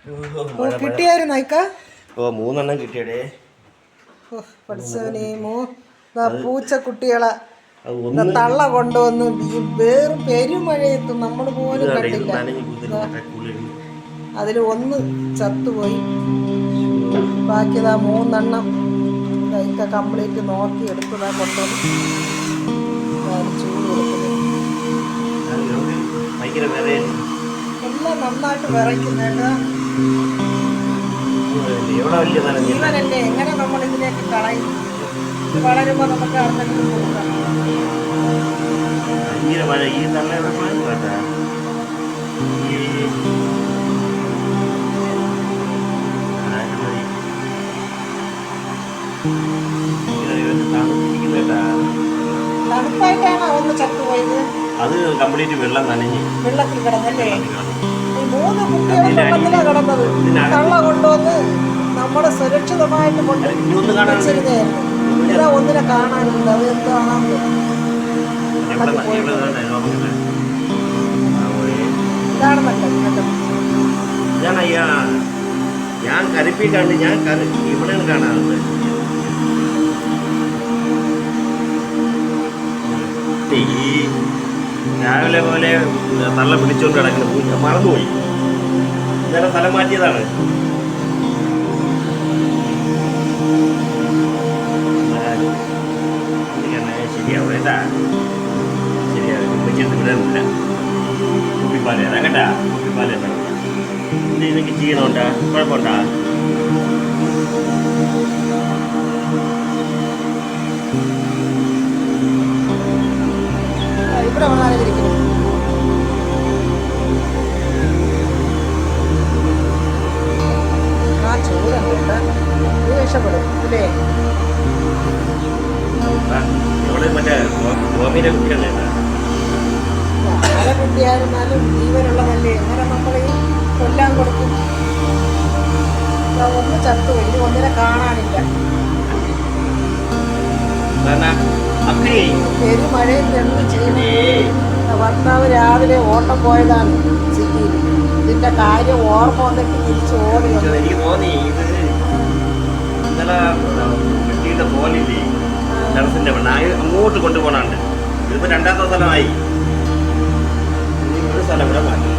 കിട്ടിയായിരുന്നു അയക്ക? ഓ 3 എണ്ണം കിട്ടിയടേ. പഠിച്ചവനെ പൂച്ചക്കുട്ടികളെ തള്ള കൊണ്ടുവന്ന് വേറും പെരുമഴയത്തും നമ്മൾ പോലും കണ്ടില്ല. അതിൽ ഒന്ന് ചത്തുപോയി, ബാക്കിയതാ 3 എണ്ണം ഇതൊക്കെ കംപ്ലീറ്റ് നോക്കി എടുത്തതാ കൊണ്ടുവന്ന് ചൂട് കൊടുക്കുന്നത്. എല്ലാം നന്നായിട്ട് വിറയ്ക്കുന്നേട്ടാ. ജീവനല്ലേ, എങ്ങനെ നമ്മൾ ഇതിലേക്ക് കളയും? വളരുമ്പോ നമുക്ക് ആർക്കെങ്കിലും കൊടുക്കാം. തണുപ്പായിട്ടാണ് ഒന്ന് ചത്തുപോയത്. അത് കംപ്ലീറ്റ് വെള്ളം നനഞ്ഞ് വെള്ളത്തിൽ കിടന്നല്ലേ? 3 കുട്ടികൾ വെള്ളത്തിലാ കിടന്നത്. കള്ള കൊണ്ടുവന്ന് നമ്മളെ സുരക്ഷിതമായിട്ട് കൊണ്ടുവച്ചിരുന്നായിരുന്നു. ഇതാ ഒന്നിനെ കാണാനുണ്ട്. അത് എന്താണെന്ന് ഞാൻ കരുപ്പിക്കാണ്ട് ഞാൻ ഇവിടെ കാണാറുണ്ട്. ഈ രാവിലെ പോലെ തള്ള പിടിച്ചോണ്ട് കിടക്കുന്ന പൂച്ച മറന്നുപോയി. ഇന്നലെ സ്ഥലം മാറ്റിയതാണ്. ശരിയാവും കേട്ടാ, ശരിയാവും. ഉമ്മച്ചിട്ട് വിടുന്നില്ല. കുപ്പിപ്പാല കേട്ടാ, കുപ്പിപ്പാല ഇതൊക്കെ ചെയ്യണോണ്ടാ? കുഴപ്പമുണ്ടാ? ഇവിടെ വന്നാലിരിക്കുന്നു. ആ ചൂടുണ്ട്, രക്ഷപ്പെടും അല്ലേ? ആരെ കുട്ടിയായിരുന്നാലും ജീവനുള്ളതല്ലേ, എങ്ങനെ നമ്മൾ ഈ കൊല്ലാൻ കൊടുക്കും? ഒന്ന് ചത്തുപോയി, ഇനി ഒന്നിനെ കാണാനില്ല. പെരുമഴയിൽ എന്ത് ചെയ്യുന്നേ? ഭർത്താവ് രാവിലെ ഓട്ടം പോയതാണ് സിറ്റിയിൽ. ഇതിന്റെ കാര്യം ഓർമ്മ വന്നിട്ട് തിരിച്ച് ഓടി. എനിക്ക് തോന്നി ഇത് ഇന്നലെ വെട്ടിയുടെ പോലില്ലേ ടെറസിന്റെ അങ്ങോട്ട് കൊണ്ടുപോകണുണ്ട്. ഇതിപ്പോ 2ാമത്തെ സ്ഥലമായി. ഒരു സ്ഥലം ഇവിടെ മാറ്റി.